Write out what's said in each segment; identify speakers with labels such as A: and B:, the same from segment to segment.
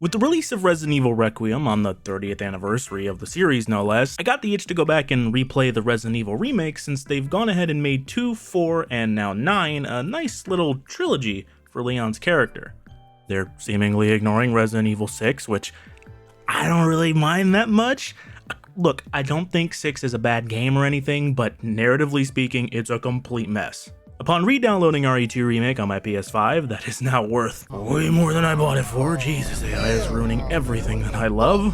A: With the release of Resident Evil Requiem on the 30th anniversary of the series no less, I got the itch to go back and replay the Resident Evil remake since they've gone ahead and made 2, 4, and now 9 a nice little trilogy for Leon's character. They're seemingly ignoring Resident Evil 6, which I don't really mind that much. Look, I don't think 6 is a bad game or anything, but narratively speaking, it's a complete mess. Upon re-downloading RE2 Remake on my PS5, that is now worth way more than I bought it for. Jesus, AI is ruining everything that I love.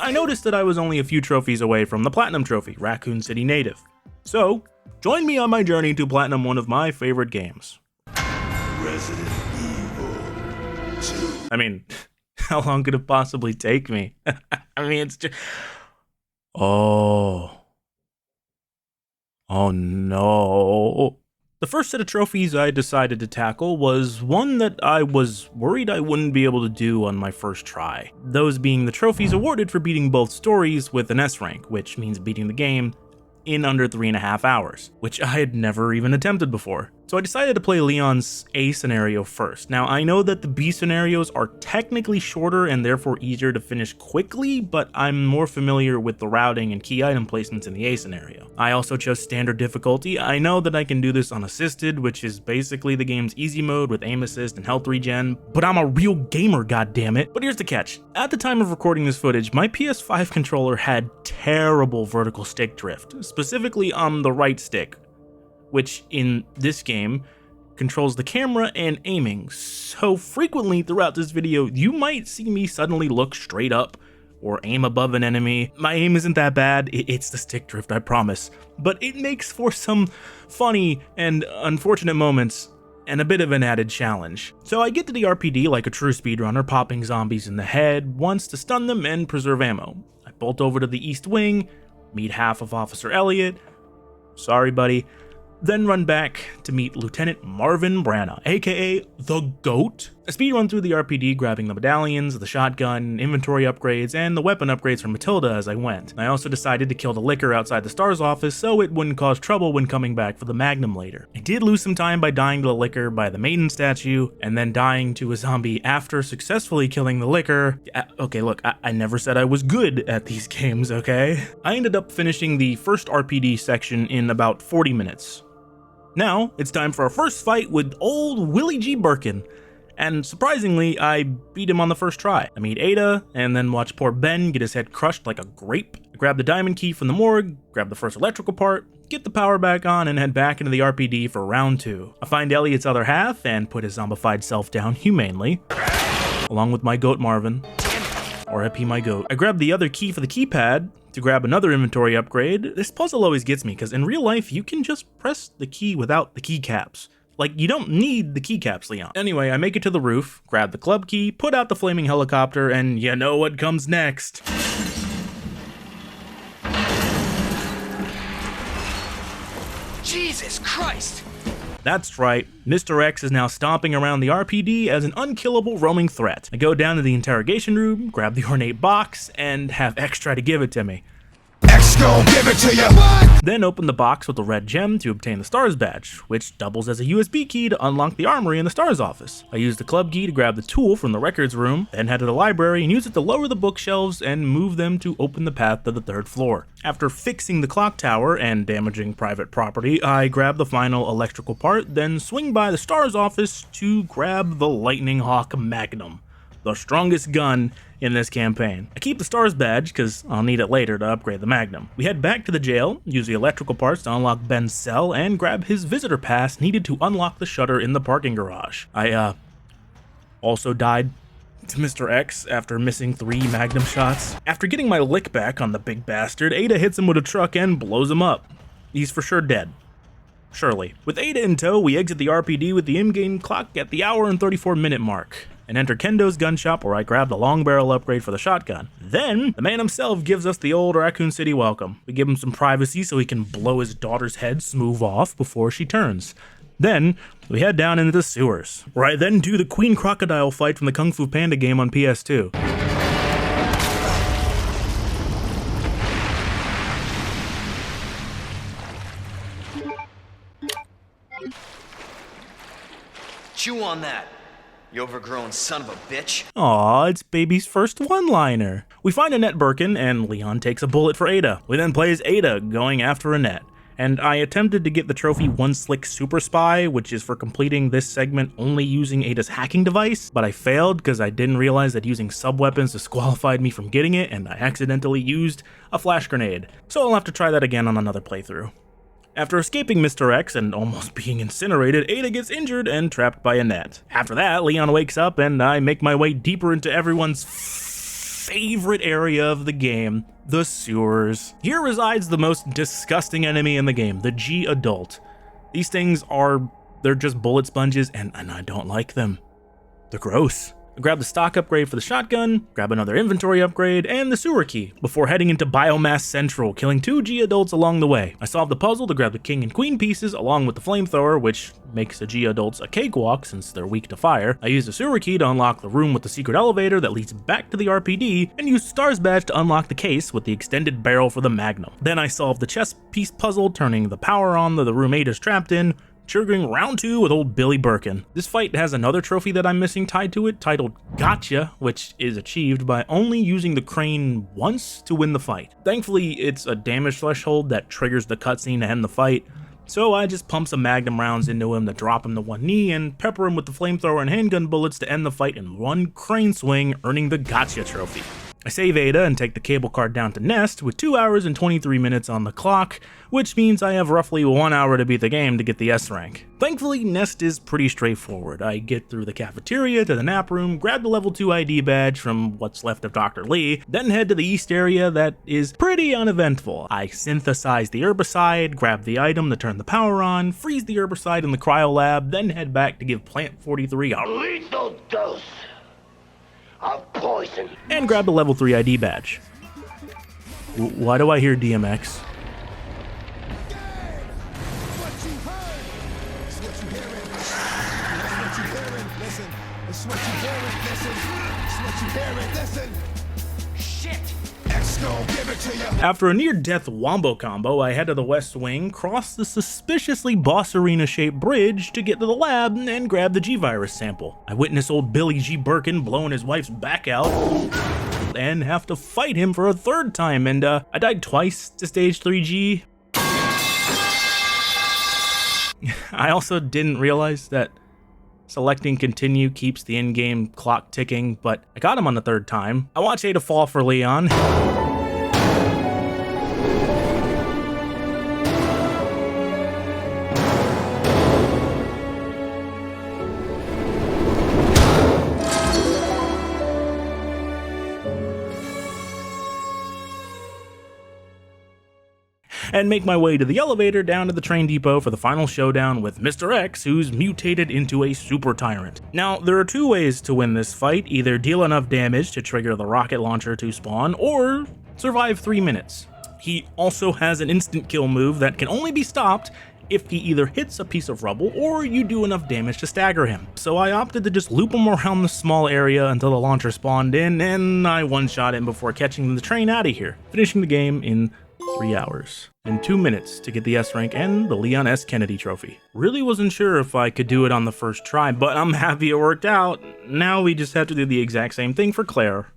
A: I noticed that I was only a few trophies away from the Platinum Trophy, Raccoon City Native. So, join me on my journey to Platinum one of my favorite games.
B: Resident Evil 2.
A: I mean, how long could it possibly take me? I mean, it's just... Oh no. The first set of trophies I decided to tackle was one that I was worried I wouldn't be able to do on my first try. Those being the trophies awarded for beating both stories with an S rank, which means beating the game in under 3.5 hours, which I had never even attempted before. So I decided to play Leon's A scenario first. Now I know that the B scenarios are technically shorter and therefore easier to finish quickly, but I'm more familiar with the routing and key item placements in the A scenario. I also chose standard difficulty. I know that I can do this on assisted, which is basically the game's easy mode with aim assist and health regen, but I'm a real gamer, goddammit. But here's the catch. At the time of recording this footage, my PS5 controller had terrible vertical stick drift, specifically on the right stick, which in this game controls the camera and aiming. So frequently throughout this video, you might see me suddenly look straight up or aim above an enemy. My aim isn't that bad, it's the stick drift, I promise. But it makes for some funny and unfortunate moments and a bit of an added challenge. So I get to the RPD like a true speedrunner, popping zombies in the head once to stun them and preserve ammo. I bolt over to the East Wing, meet half of Officer Elliot, sorry buddy, then run back to meet Lieutenant Marvin Branagh, aka the GOAT. A speed run through the RPD, grabbing the medallions, the shotgun, inventory upgrades, and the weapon upgrades for Matilda as I went. I also decided to kill the licker outside the STARS office so it wouldn't cause trouble when coming back for the Magnum later. I did lose some time by dying to the licker by the maiden statue, and then dying to a zombie after successfully killing the licker. Okay, look, I never said I was good at these games, okay? I ended up finishing the first RPD section in about 40 minutes. Now, it's time for our first fight with old Willie G. Birkin, and surprisingly, I beat him on the first try. I meet Ada, and then watch poor Ben get his head crushed like a grape. I grab the diamond key from the morgue, grab the first electrical part, get the power back on, and head back into the RPD for round 2. I find Elliot's other half, and put his zombified self down humanely, along with my goat Marvin. R.I.P. my goat. I grab the other key for the keypad to grab another inventory upgrade. This puzzle always gets me, because in real life, you can just press the key without the keycaps. Like, you don't need the keycaps, Leon. Anyway, I make it to the roof, grab the club key, put out the flaming helicopter, and you know what comes next.
C: Jesus Christ!
A: That's right, Mr. X is now stomping around the RPD as an unkillable roaming threat. I go down to the interrogation room, grab the ornate box, and have X try to give it to me.
B: X gon' give it to you.
A: Then open the box with the red gem to obtain the STARS badge, which doubles as a USB key to unlock the armory in the STARS office. I use the club key to grab the tool from the records room, then head to the library and use it to lower the bookshelves and move them to open the path to the 3rd floor. After fixing the clock tower and damaging private property, I grab the final electrical part, then swing by the STARS office to grab the Lightning Hawk Magnum, the strongest gun in this campaign. I keep the STARS badge because I'll need it later to upgrade the Magnum. We head back to the jail, use the electrical parts to unlock Ben's cell, and grab his visitor pass needed to unlock the shutter in the parking garage. I also died to Mr. X after missing 3 Magnum shots. After getting my lick back on the big bastard, Ada hits him with a truck and blows him up. He's for sure dead. Surely. With Ada in tow, we exit the RPD with the in-game clock at the hour and 34-minute mark, and enter Kendo's gun shop where I grab the long barrel upgrade for the shotgun. Then, the man himself gives us the old Raccoon City welcome. We give him some privacy so he can blow his daughter's head smooth off before she turns. Then, we head down into the sewers, where I then do the Queen Crocodile fight from the Kung Fu Panda game on PS2.
C: Chew on that. You overgrown son of a bitch.
A: Aw, it's baby's first one-liner. We find Annette Birkin, and Leon takes a bullet for Ada. We then play as Ada going after Annette. And I attempted to get the trophy One Slick Super Spy, which is for completing this segment only using Ada's hacking device, but I failed because I didn't realize that using sub-weapons disqualified me from getting it, and I accidentally used a flash grenade. So I'll have to try that again on another playthrough. After escaping Mr. X and almost being incinerated, Ada gets injured and trapped by Annette. After that, Leon wakes up and I make my way deeper into everyone's favorite area of the game, the sewers. Here resides the most disgusting enemy in the game, the G-Adult. These things they're just bullet sponges and I don't like them. They're gross. I grab the stock upgrade for the shotgun, grab another inventory upgrade, and the sewer key, before heading into Biomass Central, killing 2 G-Adults along the way. I solve the puzzle to grab the king and queen pieces along with the flamethrower, which makes the G-Adults a cakewalk since they're weak to fire. I use the sewer key to unlock the room with the secret elevator that leads back to the RPD, and use Star's badge to unlock the case with the extended barrel for the Magnum. Then I solve the chess piece puzzle, turning the power on the room Ada's trapped in, triggering round 2 with old Billy Birkin. This fight has another trophy that I'm missing tied to it, titled Gotcha, which is achieved by only using the crane once to win the fight. Thankfully, it's a damage threshold that triggers the cutscene to end the fight, so I just pump some Magnum rounds into him to drop him to one knee and pepper him with the flamethrower and handgun bullets to end the fight in one crane swing, earning the Gotcha trophy. I save Ada and take the cable car down to Nest with 2 hours and 23 minutes on the clock, which means I have roughly 1 hour to beat the game to get the S rank. Thankfully, Nest is pretty straightforward. I get through the cafeteria to the nap room, grab the level 2 ID badge from what's left of Dr. Lee, then head to the east area that is pretty uneventful. I synthesize the herbicide, grab the item to turn the power on, freeze the herbicide in the cryo lab, then head back to give Plant 43 a
D: Lethal dose of poison.
A: and grab the level 3 ID badge. Why do I hear DMX? After a near-death wombo combo, I head to the West Wing, cross the suspiciously boss arena-shaped bridge to get to the lab and grab the G-Virus sample. I witness old Billy G. Birkin blowing his wife's back out and have to fight him for a third time, and I died twice to stage 3G. I also didn't realize that selecting continue keeps the in-game clock ticking, but I got him on the third time. I watch Ada fall for Leon. And make my way to the elevator down to the train depot for the final showdown with Mr. X, who's mutated into a super tyrant. Now, there are 2 ways to win this fight: either deal enough damage to trigger the rocket launcher to spawn, or survive 3 minutes. He also has an instant kill move that can only be stopped if he either hits a piece of rubble or you do enough damage to stagger him. So I opted to just loop him around the small area until the launcher spawned in, and I one-shot him before catching the train out of here, finishing the game in 3 hours and 2 minutes to get the S rank and the Leon S. Kennedy trophy. Really wasn't sure if I could do it on the first try, but I'm happy it worked out. Now we just have to do the exact same thing for Claire.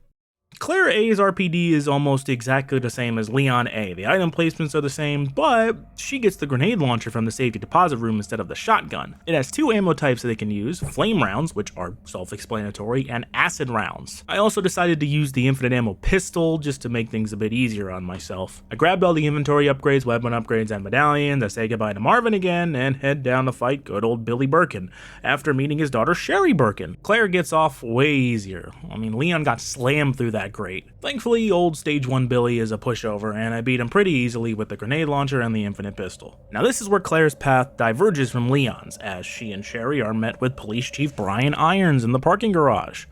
A: Claire A's RPD is almost exactly the same as Leon A. The item placements are the same, but she gets the grenade launcher from the safety deposit room instead of the shotgun. It has 2 ammo types that they can use: flame rounds, which are self-explanatory, and acid rounds. I also decided to use the infinite ammo pistol just to make things a bit easier on myself. I grabbed all the inventory upgrades, weapon upgrades, and medallions. I say goodbye to Marvin again and head down to fight good old Billy Birkin after meeting his daughter Sherry Birkin. Claire gets off way easier. I mean, Leon got slammed through that great. Thankfully, old stage 1 Billy is a pushover, and I beat him pretty easily with the grenade launcher and the infinite pistol. Now this is where Claire's path diverges from Leon's, as she and Sherry are met with Police Chief Brian Irons in the parking garage.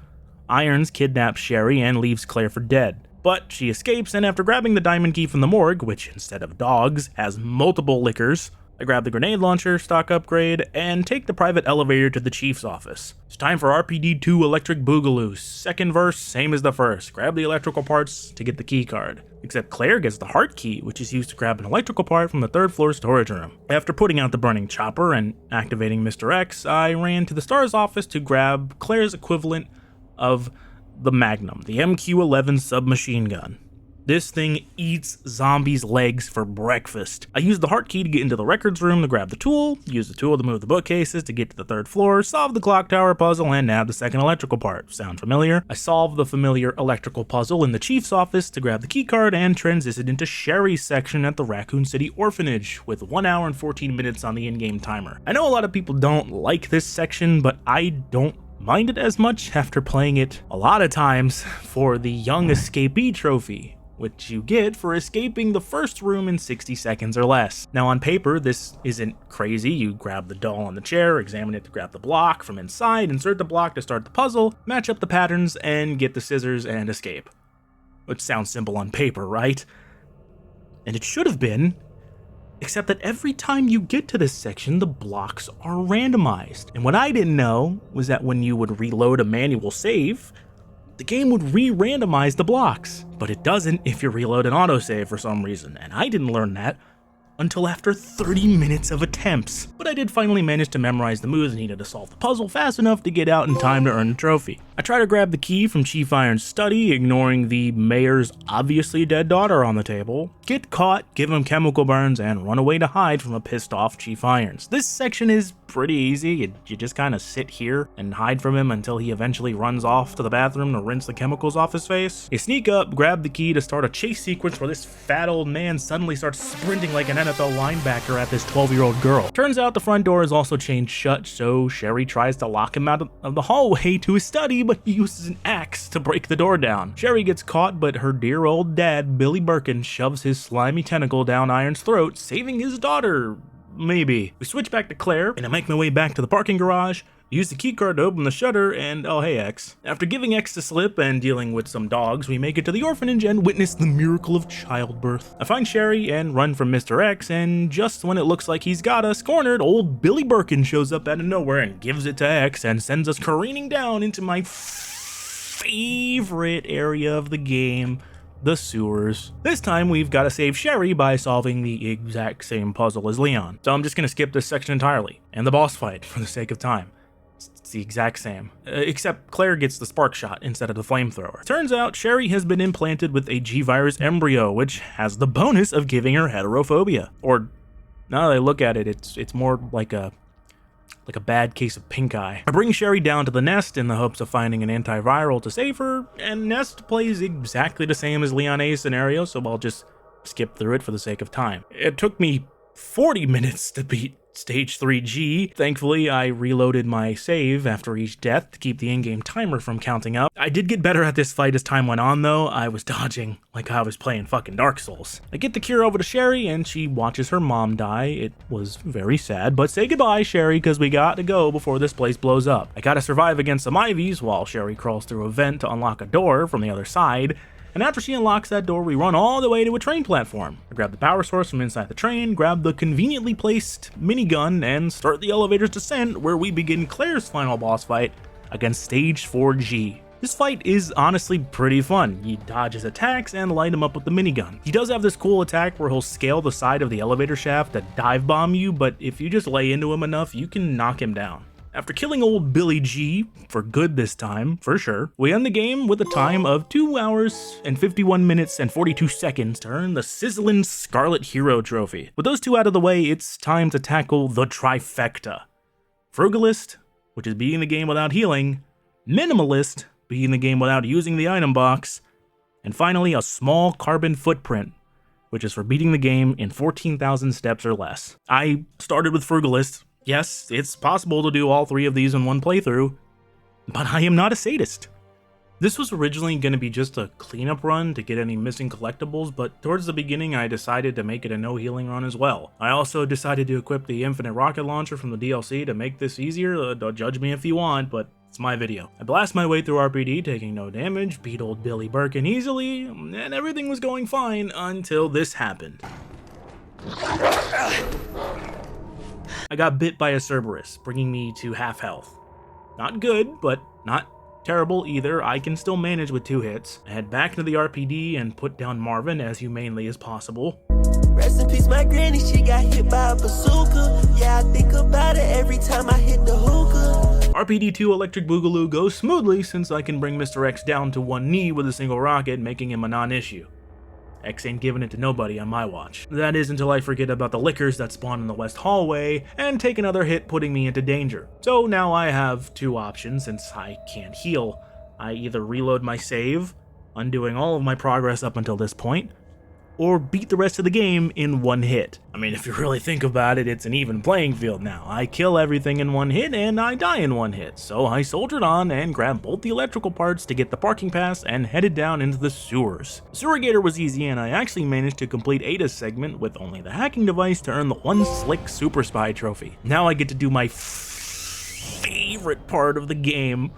A: Irons kidnaps Sherry and leaves Claire for dead, but she escapes, and after grabbing the diamond key from the morgue, which instead of dogs has multiple lickers, I grab the grenade launcher, stock upgrade, and take the private elevator to the chief's office. It's time for RPD2 Electric Boogaloo. Second verse, same as the first. Grab the electrical parts to get the key card. Except Claire gets the heart key, which is used to grab an electrical part from the 3rd floor storage room. After putting out the burning chopper and activating Mr. X, I ran to the STAR's office to grab Claire's equivalent of the Magnum, the MQ-11 submachine gun. This thing eats zombies' legs for breakfast. I used the heart key to get into the records room to grab the tool, used the tool to move the bookcases to get to the 3rd floor, solve the clock tower puzzle, and nab the second electrical part. Sound familiar? I solved the familiar electrical puzzle in the chief's office to grab the key card and transitioned into Sherry's section at the Raccoon City Orphanage with 1 hour and 14 minutes on the in-game timer. I know a lot of people don't like this section, but I don't mind it as much after playing it a lot of times for the Young Escapee trophy, which you get for escaping the first room in 60 seconds or less. Now on paper, this isn't crazy. You grab the doll on the chair, examine it to grab the block from inside, insert the block to start the puzzle, match up the patterns, and get the scissors and escape. Which sounds simple on paper, right? And it should have been, except that every time you get to this section, the blocks are randomized. And what I didn't know was that when you would reload a manual save, the game would re-randomize the blocks, but it doesn't if you reload an autosave for some reason, and I didn't learn that until after 30 minutes of attempts. But I did finally manage to memorize the moves needed to solve the puzzle fast enough to get out in time to earn the trophy. I try to grab the key from Chief Iron's study, ignoring the mayor's obviously dead daughter on the table, get caught, give him chemical burns, and run away to hide from a pissed off Chief Irons. This section is pretty easy. You just kind of sit here and hide from him until he eventually runs off to the bathroom to rinse the chemicals off his face. You sneak up, grab the key to start a chase sequence where this fat old man suddenly starts sprinting like an NFL linebacker at this 12-year-old girl. Turns out the front door is also chained shut, so Sherry tries to lock him out of the hallway to his study, but he uses an axe to break the door down. Sherry gets caught, but her dear old dad, Billy Birkin, shoves his slimy tentacle down Iron's throat, saving his daughter. Maybe. We switch back to Claire, and I make my way back to the parking garage, use the keycard to open the shutter, and oh hey X. After giving X the slip and dealing with some dogs, we make it to the orphanage and witness the miracle of childbirth. I find Sherry and run from Mr. X, and just when it looks like he's got us cornered, old Billy Birkin shows up out of nowhere and gives it to X and sends us careening down into my favorite area of the game, the sewers. This time we've got to save Sherry by solving the exact same puzzle as Leon. So I'm just going to skip this section entirely, and the boss fight for the sake of time. It's the exact same, except Claire gets the spark shot instead of the flamethrower. Turns out Sherry has been implanted with a G-Virus embryo, which has the bonus of giving her heterophobia. Or, now that I look at it, it's more like a bad case of pink eye. I bring Sherry down to the nest in the hopes of finding an antiviral to save her, and Nest plays exactly the same as Leon A's scenario, so I'll just skip through it for the sake of time. It took me 40 minutes to beat Stage 3G. Thankfully, I reloaded my save after each death to keep the in-game timer from counting up. I did get better at this fight as time went on though. I was dodging like I was playing fucking Dark Souls. I get the cure over to Sherry and she watches her mom die. It was very sad, but say goodbye Sherry because we got to go before this place blows up. I gotta survive against some Ivies while Sherry crawls through a vent to unlock a door from the other side. And after she unlocks that door, we run all the way to a train platform. I grab the power source from inside the train, grab the conveniently placed minigun, and start the elevator's descent where we begin Claire's final boss fight against Stage 4G. This fight is honestly pretty fun. You dodge his attacks and light him up with the minigun. He does have this cool attack where he'll scale the side of the elevator shaft to dive bomb you, but if you just lay into him enough, you can knock him down. After killing old Billy G, for good this time, for sure, we end the game with a time of 2 hours and 51 minutes and 42 seconds to earn the sizzling Scarlet Hero trophy. With those two out of the way, it's time to tackle the trifecta. Frugalist, which is beating the game without healing, Minimalist, beating the game without using the item box, and finally a small carbon footprint, which is for beating the game in 14,000 steps or less. I started with Frugalist. Yes, it's possible to do all 3 of these in one playthrough, but I am not a sadist. This was originally going to be just a cleanup run to get any missing collectibles, but towards the beginning I decided to make it a no healing run as well. I also decided to equip the infinite rocket launcher from the DLC to make this easier. Don't judge me if you want, but it's my video. I blast my way through RPD taking no damage, beat old Billy Birkin easily, and everything was going fine until this happened. I got bit by a Cerberus, bringing me to half health. Not good, but not terrible either. I can still manage with 2 hits. I head back into the RPD and put down Marvin as humanely as possible.
E: Rest in peace, my granny, she got hit by a bazooka. Yeah, I think about it every time I hit the hookah.
A: RPD-2 Electric Boogaloo goes smoothly since I can bring Mr. X down to 1 knee with a single rocket, making him a non-issue. X ain't giving it to nobody on my watch. That is until I forget about the lickers that spawn in the west hallway and take another hit, putting me into danger. So now I have 2 options since I can't heal. I either reload my save, undoing all of my progress up until this point, or beat the rest of the game in 1 hit. I mean, if you really think about it, it's an even playing field now. I kill everything in 1 hit and I die in 1 hit, so I soldiered on and grabbed both the electrical parts to get the parking pass and headed down into the sewers. Sewergator was easy and I actually managed to complete Ada's segment with only the hacking device to earn the 1 slick Super Spy trophy. Now I get to do my favorite part of the game,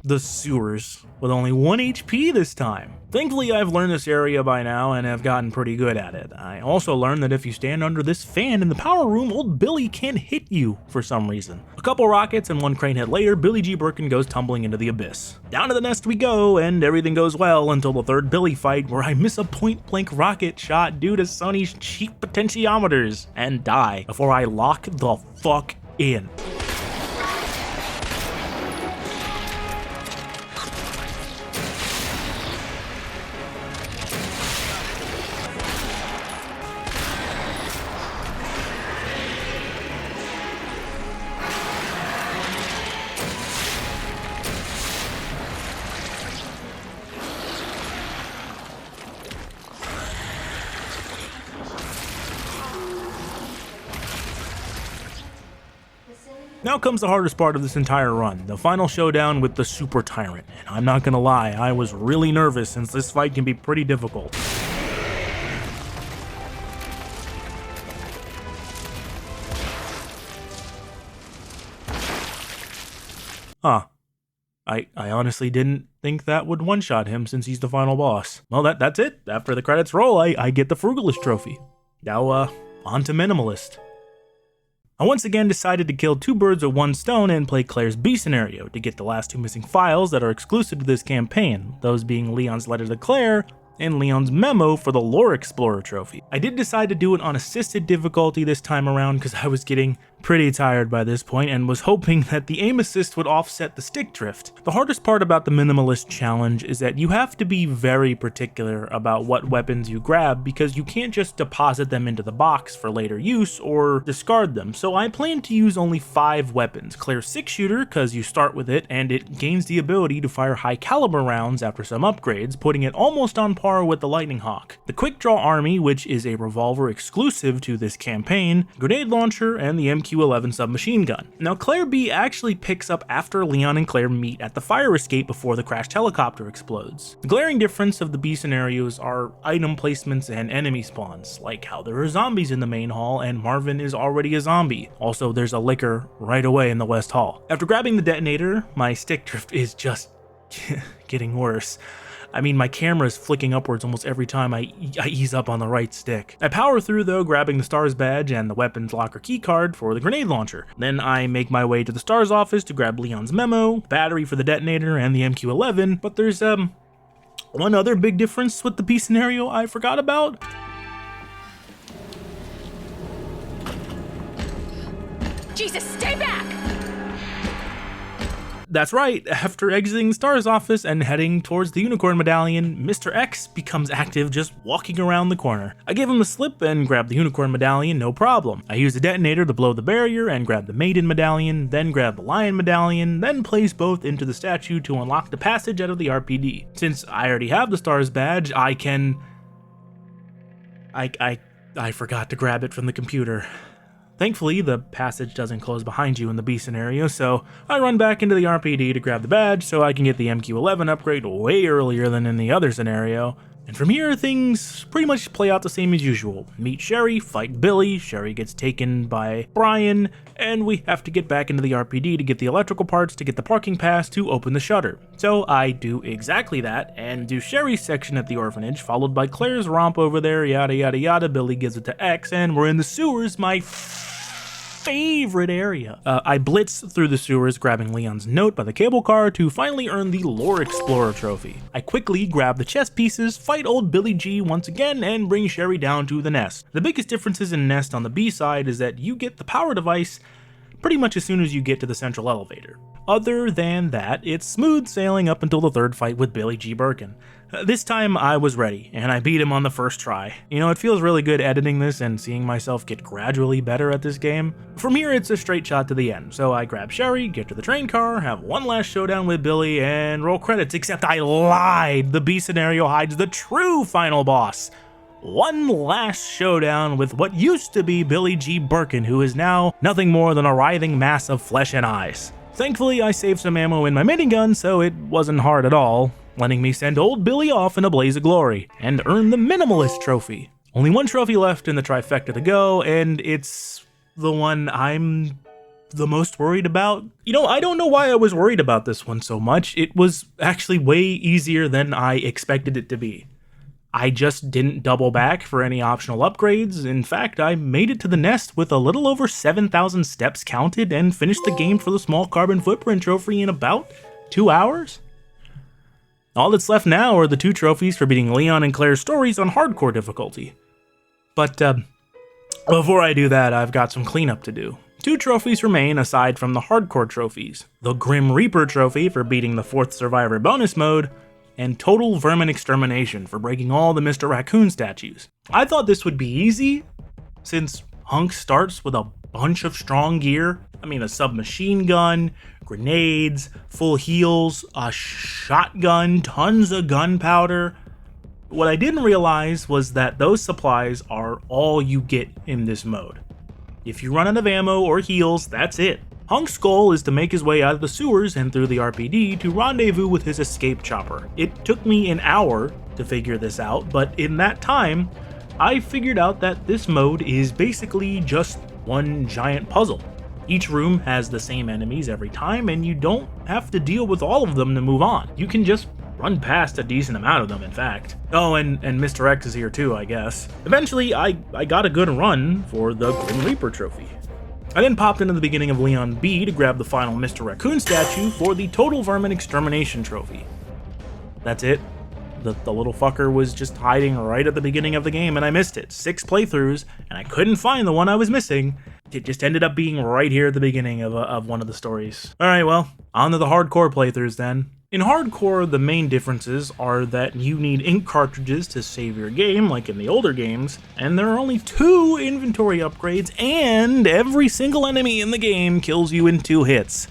A: the sewers, with only 1 HP this time. Thankfully, I've learned this area by now and have gotten pretty good at it. I also learned that if you stand under this fan in the power room, old Billy can't hit you for some reason. A couple rockets and 1 crane hit later, Billy G. Birkin goes tumbling into the abyss. Down to the nest we go, and everything goes well until the 3rd Billy fight, where I miss a point-blank rocket shot due to Sony's cheap potentiometers and die before I lock the fuck in. Now comes the hardest part of this entire run, the final showdown with the Super Tyrant, and I'm not gonna lie, I was really nervous since this fight can be pretty difficult. Huh. I honestly didn't think that would one-shot him since he's the final boss. Well, that's it. After the credits roll, I get the Frugalist trophy. Now, on to Minimalist. I once again decided to kill 2 birds with 1 stone and play Claire's B scenario to get the last 2 missing files that are exclusive to this campaign, those being Leon's letter to Claire and Leon's memo for the Lore Explorer trophy. I did decide to do it on assisted difficulty this time around because I was getting pretty tired by this point and was hoping that the aim assist would offset the stick drift. The hardest part about the Minimalist challenge is that you have to be very particular about what weapons you grab because you can't just deposit them into the box for later use or discard them. So I plan to use only 5 weapons. Claire's 6-shooter because you start with it and it gains the ability to fire high caliber rounds after some upgrades, putting it almost on par with the Lightning Hawk. The Quick Draw Army, which is a revolver exclusive to this campaign, grenade launcher, and the MQ-11 submachine gun. Now Claire B actually picks up after Leon and Claire meet at the fire escape before the crashed helicopter explodes. The glaring difference of the B scenarios are item placements and enemy spawns, like how there are zombies in the main hall and Marvin is already a zombie. Also, there's a licker right away in the west hall. After grabbing the detonator, my stick drift is just getting worse. I mean, my camera is flicking upwards almost every time I ease up on the right stick. I power through though, grabbing the STARS badge and the weapons locker keycard for the grenade launcher. Then I make my way to the STARS office to grab Leon's memo, battery for the detonator, and the MQ-11, but there's one other big difference with the B scenario I forgot about.
F: Jesus, stay back!
A: That's right, after exiting the STARS office and heading towards the Unicorn Medallion, Mr. X becomes active just walking around the corner. I give him the slip and grab the Unicorn Medallion, no problem. I use the detonator to blow the barrier and grab the Maiden Medallion, then grab the Lion Medallion, then place both into the statue to unlock the passage out of the RPD. Since I already have the STARS badge, I forgot to grab it from the computer. Thankfully, the passage doesn't close behind you in the B scenario, so I run back into the RPD to grab the badge so I can get the MQ-11 upgrade way earlier than in the other scenario. And from here, things pretty much play out the same as usual. Meet Sherry, fight Billy, Sherry gets taken by Brian, and we have to get back into the RPD to get the electrical parts to get the parking pass to open the shutter. So I do exactly that, and do Sherry's section at the orphanage, followed by Claire's romp over there, yada yada yada. Billy gives it to X, and we're in the sewers, my favorite area. I blitz through the sewers, grabbing Leon's note by the cable car to finally earn the Lore Explorer trophy. I quickly grab the chess pieces, fight old Billy G once again, and bring Sherry down to the nest. The biggest differences in Nest on the B side is that you get the power device pretty much as soon as you get to the central elevator. Other than that, it's smooth sailing up until the third fight with Billy G. Birkin. This time I was ready, and I beat him on the first try. You know, it feels really good editing this and seeing myself get gradually better at this game. From here, it's a straight shot to the end, so I grab Sherry, get to the train car, have one last showdown with Billy, and roll credits, except I lied! The B scenario hides the true final boss. One last showdown with what used to be Billy G. Birkin, who is now nothing more than a writhing mass of flesh and eyes. Thankfully, I saved some ammo in my minigun, so it wasn't hard at all, letting me send old Billy off in a blaze of glory, and earn the Minimalist trophy. Only one trophy left in the trifecta to go, and it's the one I'm the most worried about. You know, I don't know why I was worried about this one so much. It was actually way easier than I expected it to be. I just didn't double back for any optional upgrades. In fact, I made it to the nest with a little over 7,000 steps counted and finished the game for the small carbon footprint trophy in about 2 hours. All that's left now are the 2 trophies for beating Leon and Claire's stories on hardcore difficulty. But before I do that, I've got some cleanup to do. 2 trophies remain aside from the hardcore trophies. The Grim Reaper trophy for beating the 4th Survivor bonus mode, and Total Vermin Extermination for breaking all the Mr. Raccoon statues. I thought this would be easy, since Hunk starts with a bunch of strong gear. I mean, a submachine gun, grenades, full heals, a shotgun, tons of gunpowder. What I didn't realize was that those supplies are all you get in this mode. If you run out of ammo or heals, that's it. Hunk's goal is to make his way out of the sewers and through the RPD to rendezvous with his escape chopper. It took me an hour to figure this out, but in that time, I figured out that this mode is basically just one giant puzzle. Each room has the same enemies every time, and you don't have to deal with all of them to move on. You can just run past a decent amount of them, in fact. Oh, and Mr. X is here too, I guess. Eventually, I got a good run for the Grim Reaper trophy. I then popped into the beginning of Leon B to grab the final Mr. Raccoon statue for the Total Vermin Extermination trophy. That's it. The little fucker was just hiding right at the beginning of the game and I missed it. 6 playthroughs and I couldn't find the one I was missing. It just ended up being right here at the beginning of one of the stories. Alright, well, on to the hardcore playthroughs then. In hardcore, the main differences are that you need ink cartridges to save your game, like in the older games, and there are only 2 inventory upgrades, and every single enemy in the game kills you in 2 hits.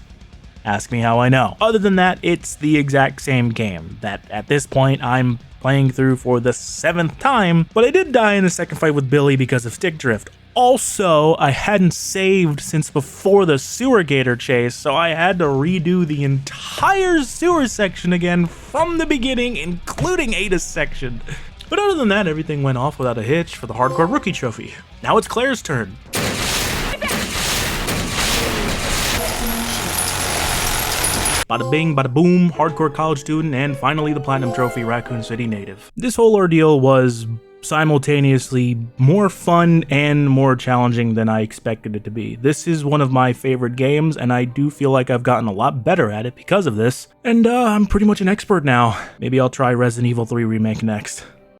A: Ask me how I know. Other than that, it's the exact same game, that at this point I'm playing through for the 7th time, but I did die in the second fight with Billy because of stick drift. Also, I hadn't saved since before the sewer gator chase, so I had to redo the entire sewer section again from the beginning, including Ada's section. But other than that, everything went off without a hitch for the hardcore rookie trophy. Now it's Claire's turn. Bada bing, bada boom, hardcore college student, and finally the platinum trophy, Raccoon City native. This whole ordeal was simultaneously more fun and more challenging than I expected it to be. This is one of my favorite games, and I do feel like I've gotten a lot better at it because of this. And I'm pretty much an expert now. Maybe I'll try Resident Evil 3 Remake next.